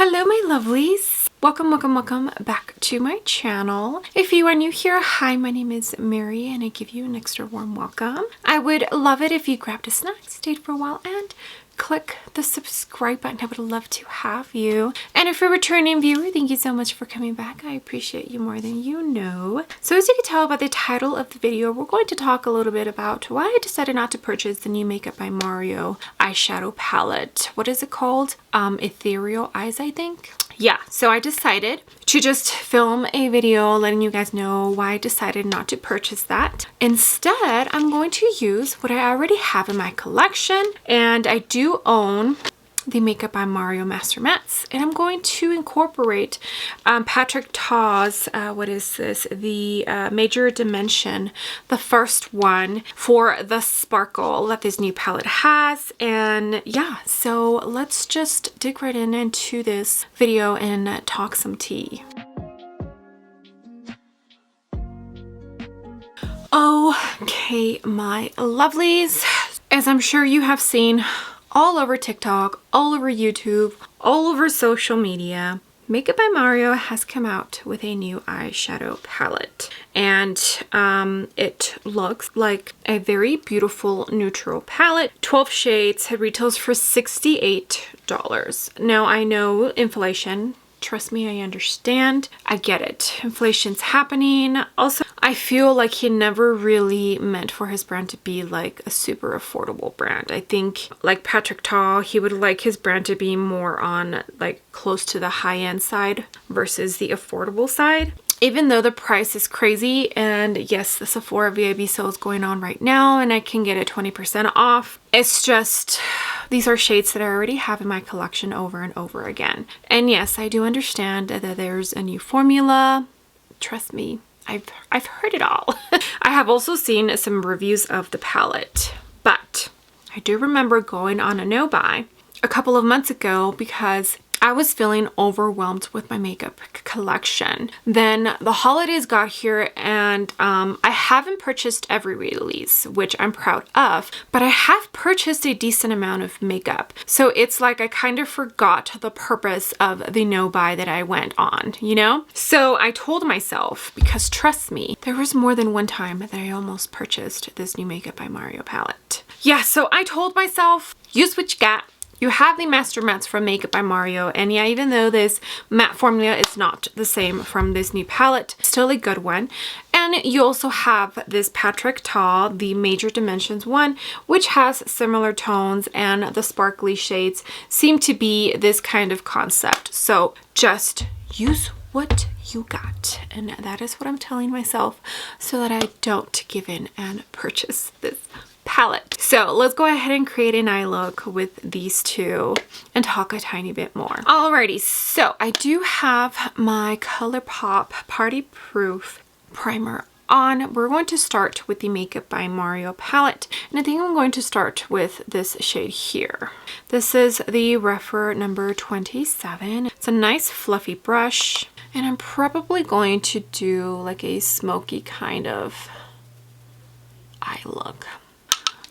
Hello my lovelies, welcome back to my channel. If you are new here, hi, my name is Mary and I give you an extra warm welcome. I would love it if you grabbed a snack, stayed for a while, and click the subscribe button. I would love to have you. And if you're a returning viewer, thank you so much for coming back. I appreciate you more than you know. So as you can tell by the title of the video, we're going to talk a little bit about why I decided not to purchase the new Makeup by Mario eyeshadow palette. What is it called? Ethereal Eyes, I think. Yeah, so I decided to just film a video letting you guys know why I decided not to purchase that. Instead, I'm going to use what I already have in my collection, and I do own the Makeup by Mario Master Mattes, and I'm going to incorporate Patrick Ta's what is this, the Major Dimension, the first one for the sparkle that this new palette has. And yeah, so let's just dig right into this video and talk some tea. Okay, my lovelies, as I'm sure you have seen all over TikTok, all over YouTube, all over social media, Makeup by Mario has come out with a new eyeshadow palette, and it looks like a very beautiful neutral palette. 12 shades. It retails for $68. Now I know inflation. Trust me, I understand. I get it. Inflation's happening. Also, I feel like he never really meant for his brand to be like a super affordable brand. I think like Patrick Ta, he would like his brand to be more on like close to the high-end side versus the affordable side. Even though the price is crazy, and yes, the Sephora VIB sale is going on right now and I can get it 20% off. It's just, these are shades that I already have in my collection over and over again. And yes, I do understand that there's a new formula. Trust me, I've heard it all. I have also seen some reviews of the palette, but I do remember going on a no-buy a couple of months ago because I was feeling overwhelmed with my makeup collection. Then the holidays got here and I haven't purchased every release, which I'm proud of, but I have purchased a decent amount of makeup. So it's like I kind of forgot the purpose of the no-buy that I went on, you know? So I told myself, because trust me, there was more than one time that I almost purchased this new Makeup by Mario palette. Yeah, so I told myself, use what you got. You have the Master Mattes from Makeup by Mario, and yeah, even though this matte formula is not the same from this new palette, still a good one. And you also have this Patrick Ta, the Major Dimensions one, which has similar tones, and the sparkly shades seem to be this kind of concept. So just use what you got, and that is what I'm telling myself so that I don't give in and purchase this palette. So let's go ahead and create an eye look with these two and talk a tiny bit more. Alrighty, so I do have my ColourPop Party Proof primer on. We're going to start with the Makeup by Mario palette, and I think I'm going to start with this shade here. This is the Refer number 27. It's a nice fluffy brush, and I'm probably going to do like a smoky kind of eye look.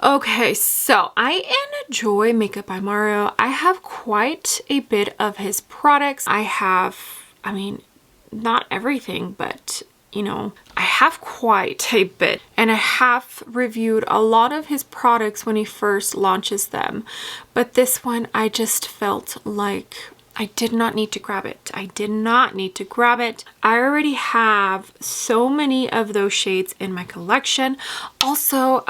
Okay, so I enjoy Makeup by Mario. I have quite a bit of his products. I mean, not everything, but you know, I have quite a bit, and I have reviewed a lot of his products when he first launches them. But this one, I just felt like I did not need to grab it. I did not need to grab it. I already have so many of those shades in my collection. Also,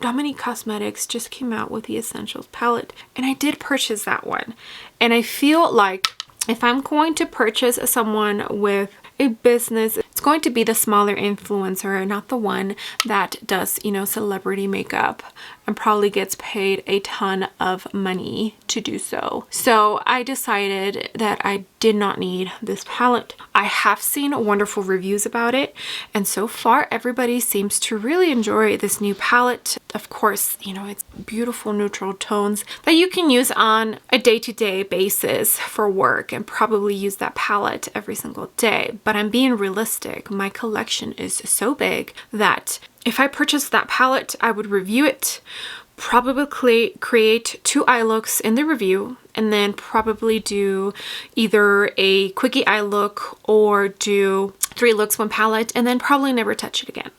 Dominique Cosmetics just came out with the Essentials palette, and I did purchase that one. And I feel like if I'm going to purchase someone with a business, it's going to be the smaller influencer, not the one that does, you know, celebrity makeup and probably gets paid a ton of money to do so. So I decided that I did not need this palette. I have seen wonderful reviews about it, and so far everybody seems to really enjoy this new palette. Of course, you know, it's beautiful neutral tones that you can use on a day-to-day basis for work and probably use that palette every single day. But I'm being realistic. My collection is so big that if I purchased that palette, I would review it, probably create 2 eye looks in the review, and then probably do either a quickie eye look or do 3 looks, 1 palette, and then probably never touch it again.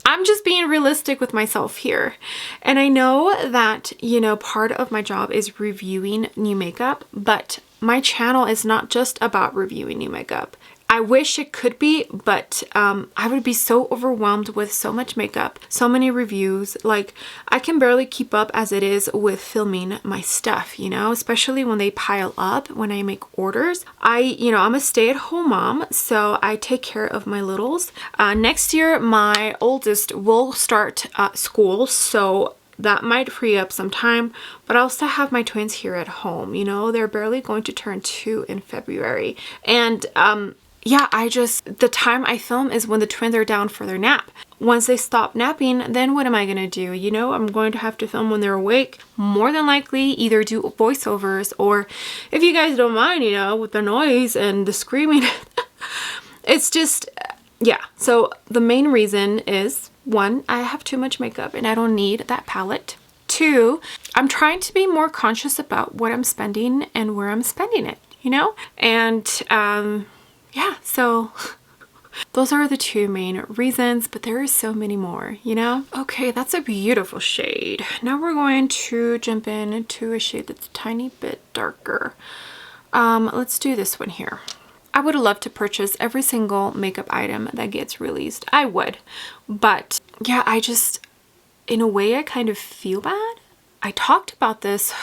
I'm just being realistic with myself here. And I know that, you know, part of my job is reviewing new makeup, but my channel is not just about reviewing new makeup. I wish it could be, but I would be so overwhelmed with so much makeup, so many reviews. Like, I can barely keep up as it is with filming my stuff, you know, especially when they pile up when I make orders. I'm a stay-at-home mom, so I take care of my littles. Next year, my oldest will start school, so that might free up some time, but I'll still have my twins here at home. You know, they're barely going to turn 2 in February. And yeah, the time I film is when the twins are down for their nap. Once they stop napping, then what am I gonna do? You know, I'm going to have to film when they're awake. More than likely, either do voiceovers, or if you guys don't mind, you know, with the noise and the screaming. It's just, yeah. So the main reason is, 1, I have too much makeup and I don't need that palette. 2, I'm trying to be more conscious about what I'm spending and where I'm spending it, you know? And yeah, so those are the 2 main reasons, but there are so many more, you know? Okay, that's a beautiful shade. Now we're going to jump into a shade that's a tiny bit darker. Let's do this one here. I would love to purchase every single makeup item that gets released. I would, but yeah, in a way, I kind of feel bad. I talked about this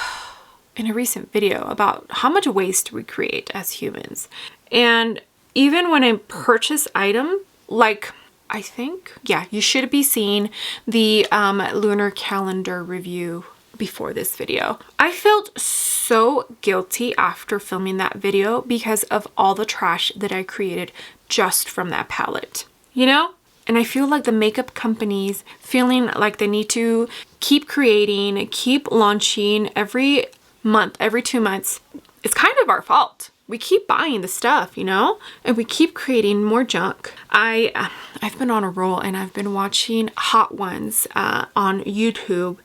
in a recent video about how much waste we create as humans. And even when I purchase item, like, I think, yeah, you should be seeing the lunar calendar review before this video. I felt so guilty after filming that video because of all the trash that I created just from that palette, you know? And I feel like the makeup companies feeling like they need to keep creating, keep launching every month, every 2 months. It's kind of our fault. We keep buying the stuff, you know, and we keep creating more junk. I've been on a roll and I've been watching Hot Ones on YouTube.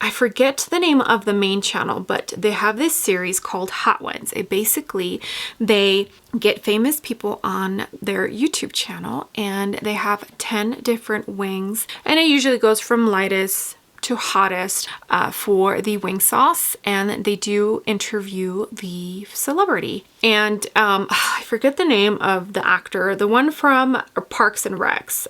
I forget the name of the main channel, but they have this series called Hot Ones. They get famous people on their YouTube channel, and they have 10 different wings, and it usually goes from lightest to hottest for the wing sauce, and they do interview the celebrity. And I forget the name of the actor, the one from Parks and Recs.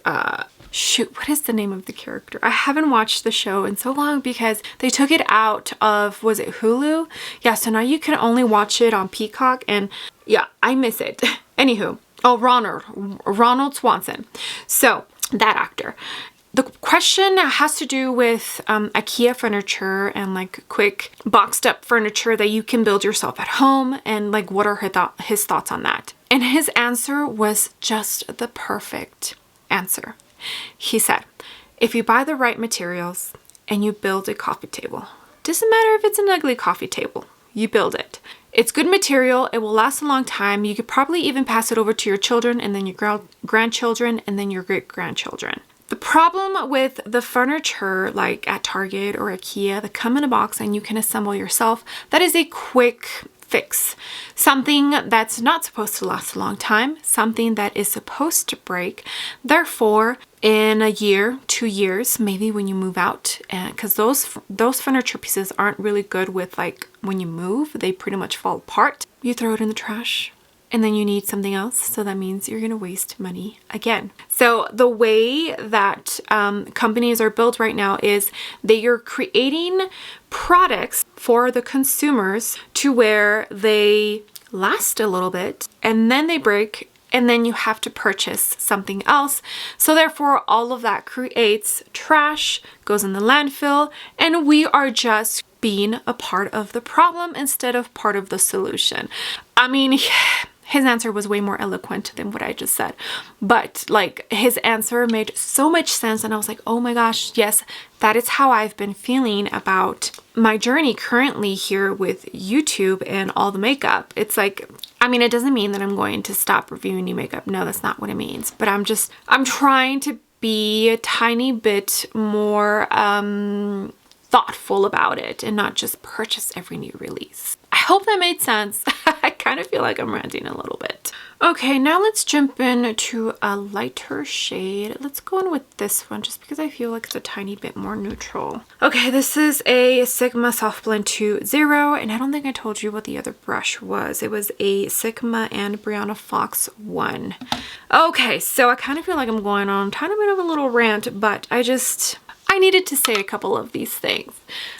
Shoot, what is the name of the character? I haven't watched the show in so long because they took it out of, was it Hulu? Yeah, so now you can only watch it on Peacock, and yeah, I miss it. Anywho, Ronald Swanson. So that actor. The question has to do with IKEA furniture and like quick boxed up furniture that you can build yourself at home, and like what are his thoughts on that. And his answer was just the perfect answer. He said, if you buy the right materials and you build a coffee table, doesn't matter if it's an ugly coffee table, you build it. It's good material, it will last a long time. You could probably even pass it over to your children, and then your grandchildren, and then your great-grandchildren. The problem with the furniture like at Target or IKEA that come in a box and you can assemble yourself, that is a quick fix. Something that's not supposed to last a long time, something that is supposed to break. Therefore, in a year, 2 years, maybe when you move out, because those furniture pieces aren't really good with like when you move, they pretty much fall apart. You throw it in the trash. And then you need something else, so that means you're gonna waste money again. So the way that companies are built right now is they are creating products for the consumers to where they last a little bit, and then they break, and then you have to purchase something else. So therefore, all of that creates trash, goes in the landfill, and we are just being a part of the problem instead of part of the solution. I mean, his answer was way more eloquent than what I just said, but like his answer made so much sense, and I was like, oh my gosh, yes, that is how I've been feeling about my journey currently here with YouTube and all the makeup. It's like, I mean, it doesn't mean that I'm going to stop reviewing new makeup. No, that's not what it means, but I'm trying to be a tiny bit more thoughtful about it and not just purchase every new release. I hope that made sense. I kind of feel like I'm ranting a little bit. Okay, now let's jump into a lighter shade. Let's go in with this one just because I feel like it's a tiny bit more neutral. Okay, this is a Sigma Soft Blend 2.0, and I don't think I told you what the other brush was. It was a Sigma and Brianna Fox 1. Okay, so I kind of feel like I'm going on a tiny bit of a little rant, but I needed to say a couple of these things.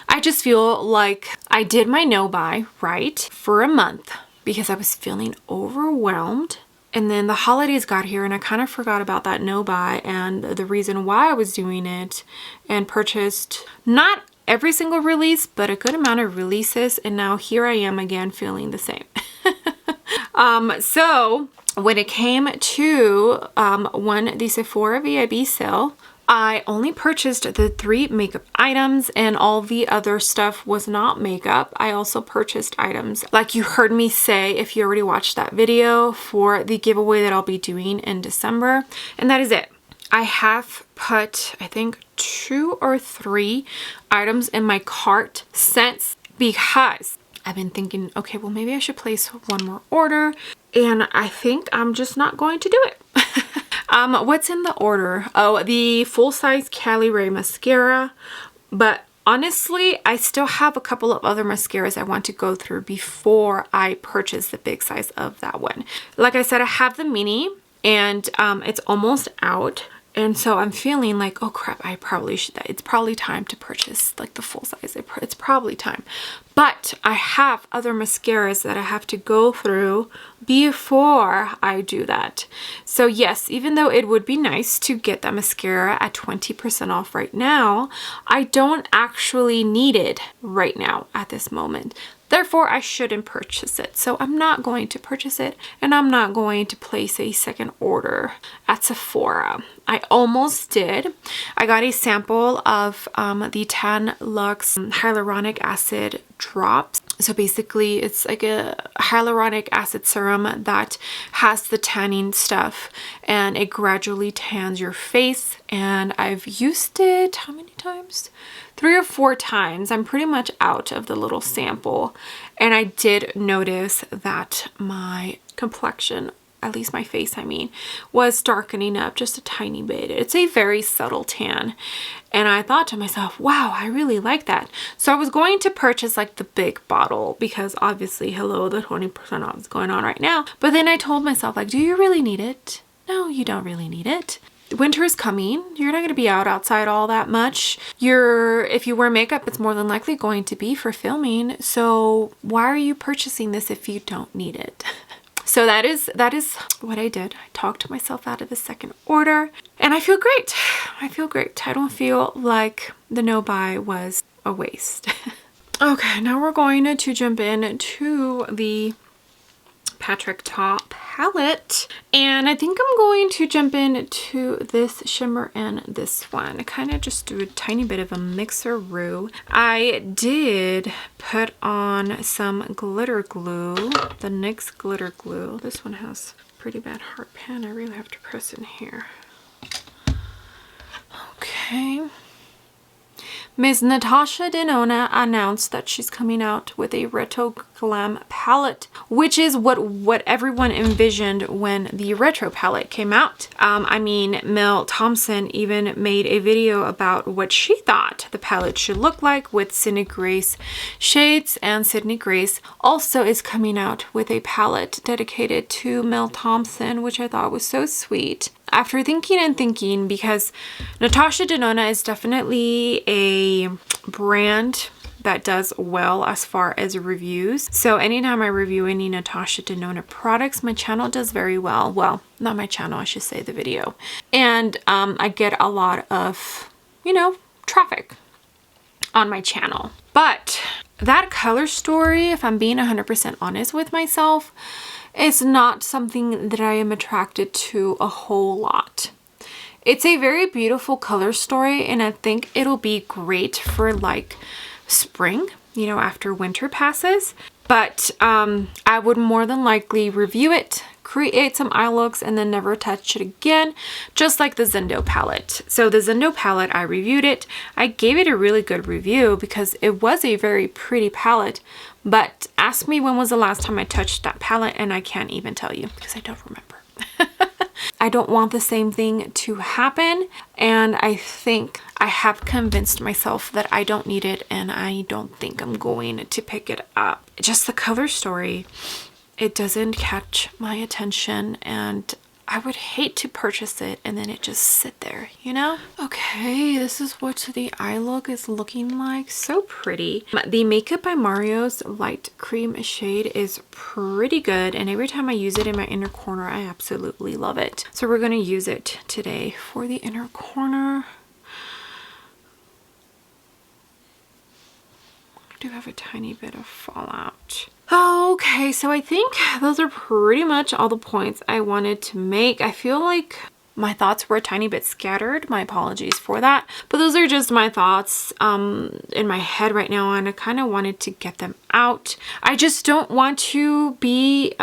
I just feel like I did my no-buy right for a month because I was feeling overwhelmed. And then the holidays got here and I kind of forgot about that no-buy and the reason why I was doing it, and purchased not every single release, but a good amount of releases. And now here I am again feeling the same. So when it came to the Sephora VIB sale, I only purchased the 3 makeup items and all the other stuff was not makeup. I also purchased items like you heard me say if you already watched that video for the giveaway that I'll be doing in December. And that is it. I have put, I think, 2 or 3 items in my cart since, because I've been thinking, okay, well maybe I should place one more order, and I think I'm just not going to do it. What's in the order? Oh, the full-size Cali Ray mascara. But honestly, I still have a couple of other mascaras I want to go through before I purchase the big size of that one. Like I said, I have the mini and it's almost out. And so I'm feeling like, oh crap, I probably should, it's probably time to purchase like the full size. It's probably time. But I have other mascaras that I have to go through before I do that. So yes, even though it would be nice to get that mascara at 20% off right now, I don't actually need it right now at this moment. Therefore, I shouldn't purchase it. So I'm not going to purchase it, and I'm not going to place a second order at Sephora. I almost did. I got a sample of the Tan Luxe hyaluronic acid drops. So basically it's like a hyaluronic acid serum that has the tanning stuff and it gradually tans your face. And I've used it, how many times? 3 or 4 times. I'm pretty much out of the little sample. And I did notice that my complexion, at least my face I mean, was darkening up just a tiny bit. It's a very subtle tan. And I thought to myself, wow, I really like that. So I was going to purchase like the big bottle because obviously, hello, the 20% off is going on right now. But then I told myself, like, do you really need it? No, you don't really need it. Winter is coming. You're not going to be outside all that much. If you wear makeup, it's more than likely going to be for filming. So why are you purchasing this if you don't need it? So that is what I did. I talked myself out of the second order and I feel great. I feel great. I don't feel like the no-buy was a waste. Okay, now we're going to jump into the Patrick Ta palette, and I think I'm going to jump into this shimmer and this one. I kind of just do a tiny bit of a mixer-roo. I did put on some glitter glue, the NYX glitter glue. This one has pretty bad heart pan. I really have to press in here. Okay. Ms. Natasha Denona announced that she's coming out with a Retro Glam palette, which is what everyone envisioned when the Retro palette came out. I mean, Mel Thompson even made a video about what she thought the palette should look like with Sydney Grace shades, and Sydney Grace also is coming out with a palette dedicated to Mel Thompson, which I thought was so sweet. After thinking and thinking, because Natasha Denona is definitely a brand that does well as far as reviews. So anytime I review any Natasha Denona products, my channel does very well. Well, not my channel, I should say the video. And I get a lot of, you know, traffic on my channel. But that color story, if I'm being 100% honest with myself, it's not something that I am attracted to a whole lot. It's a very beautiful color story, and I think it'll be great for like spring, you know, after winter passes. But I would more than likely review it, create some eye looks and then never touch it again, just like the Zendo palette. So the Zendo palette, I reviewed it. I gave it a really good review because it was a very pretty palette, but ask me when was the last time I touched that palette and I can't even tell you because I don't remember. I don't want the same thing to happen, and I think I have convinced myself that I don't need it, and I don't think I'm going to pick it up. Just the cover story, it doesn't catch my attention, and I would hate to purchase it and then it just sit there, you know? Okay, this is what the eye look is looking like. So pretty. The Makeup by Mario's light cream shade is pretty good, and every time I use it in my inner corner, I absolutely love it. So we're going to use it today for the inner corner. I do have a tiny bit of fallout. Okay, so I think those are pretty much all the points I wanted to make. I feel like my thoughts were a tiny bit scattered. My apologies for that. But those are just my thoughts in my head right now, and I kind of wanted to get them out. I just don't want to be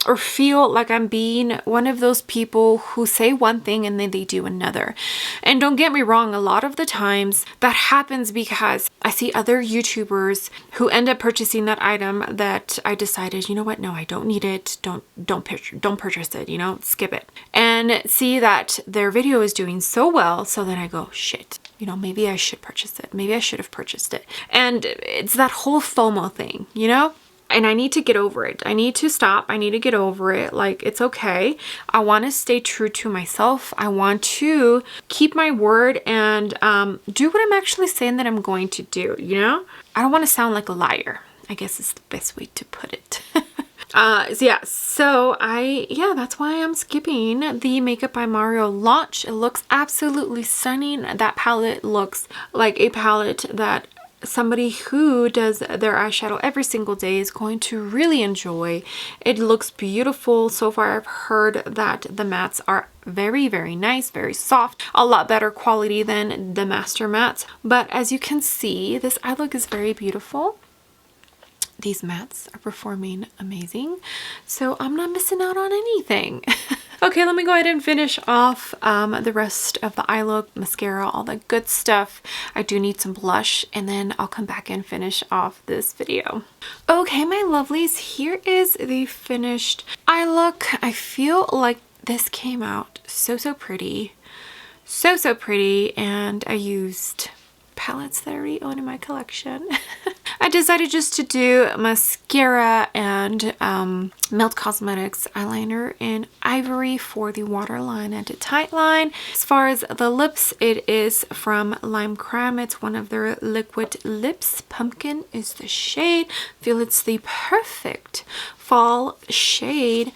or feel like I'm being one of those people who say one thing and then they do another. And don't get me wrong, a lot of the times that happens because I see other YouTubers who end up purchasing that item that I decided, you know what, no, I don't need it. Don't purchase it, you know, skip it. And see that their video is doing so well, so then I go, shit, you know, maybe I should purchase it. Maybe I should have purchased it. And it's that whole FOMO thing, you know? And I need to get over it. I need to stop. I need to get over it. Like, it's okay. I want to stay true to myself. I want to keep my word and do what I'm actually saying that I'm going to do, you know? I don't want to sound like a liar, I guess is the best way to put it. So that's why I'm skipping the Makeup by Mario launch. It looks absolutely stunning. That palette looks like a palette that somebody who does their eyeshadow every single day is going to really enjoy. It looks beautiful. So far I've heard that the mattes are very, very nice, very soft, a lot better quality than the Master Mattes. But as you can see, this eye look is very beautiful. These mattes are performing amazing, so I'm not missing out on anything. Okay, let me go ahead and finish off the rest of the eye look, mascara, all that good stuff. I do need some blush, and then I'll come back and finish off this video. Okay, my lovelies, here is the finished eye look. I feel like this came out so pretty. So pretty, and I used palettes that I already own in my collection. I decided just to do mascara and Melt Cosmetics eyeliner in Ivory for the waterline and tight line. As far as the lips, it is from Lime Creme. It's one of their liquid lips. Pumpkin is the shade. I feel it's the perfect fall shade,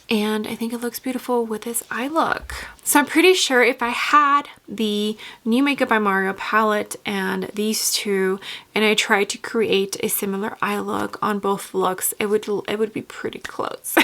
and I think it looks beautiful with this eye look. So I'm pretty sure if I had the new Makeup by Mario palette and these two, and I tried to create a similar eye look on both looks, it would be pretty close.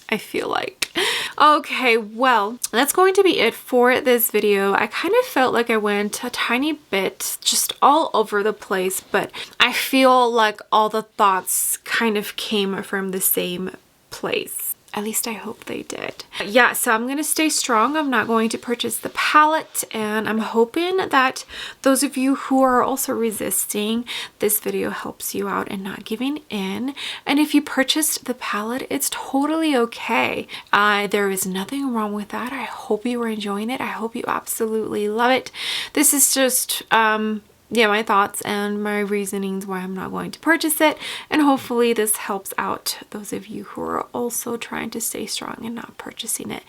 I feel like. Okay, well, that's going to be it for this video. I kind of felt like I went a tiny bit just all over the place, but I feel like all the thoughts kind of came from the same place. At least I hope they did. Yeah, so I'm going to stay strong. I'm not going to purchase the palette, and I'm hoping that those of you who are also resisting, this video helps you out and not giving in. And if you purchased the palette, it's totally okay. There is nothing wrong with that. I hope you are enjoying it. I hope you absolutely love it. This is just my thoughts and my reasonings why I'm not going to purchase it, and hopefully this helps out those of you who are also trying to stay strong and not purchasing it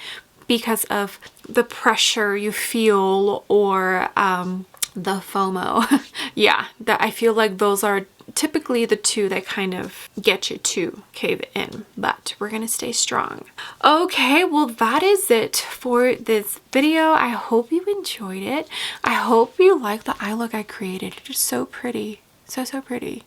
because of the pressure you feel or the FOMO. Yeah, that I feel like those are typically the two that kind of get you to cave in, but we're gonna stay strong. Okay, well, that is it for this video. I hope you enjoyed it. I hope you like the eye look I created. It's just so pretty, so pretty.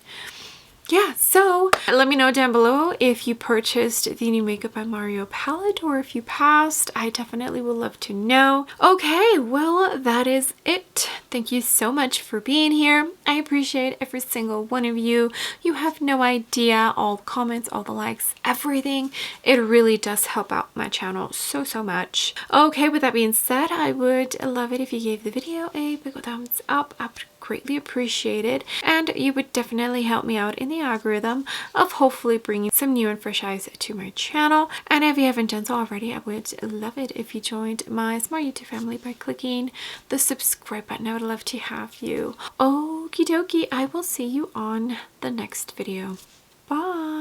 Yeah, so let me know down below if you purchased the new Makeup by Mario palette or if you passed. I definitely would love to know. Okay, well, that is it. Thank you so much for being here. I appreciate every single one of you. You have no idea, all the comments, all the likes, everything. It really does help out my channel so much. Okay, with that being said, I would love it if you gave the video a big thumbs up. I would greatly appreciate it, and you would definitely help me out in the algorithm of hopefully bringing some new and fresh eyes to my channel. And if you haven't done so already, I would love it if you joined my smart YouTube family by clicking the subscribe button. I would love to have you. Okie dokie, I will see you on the next video. Bye.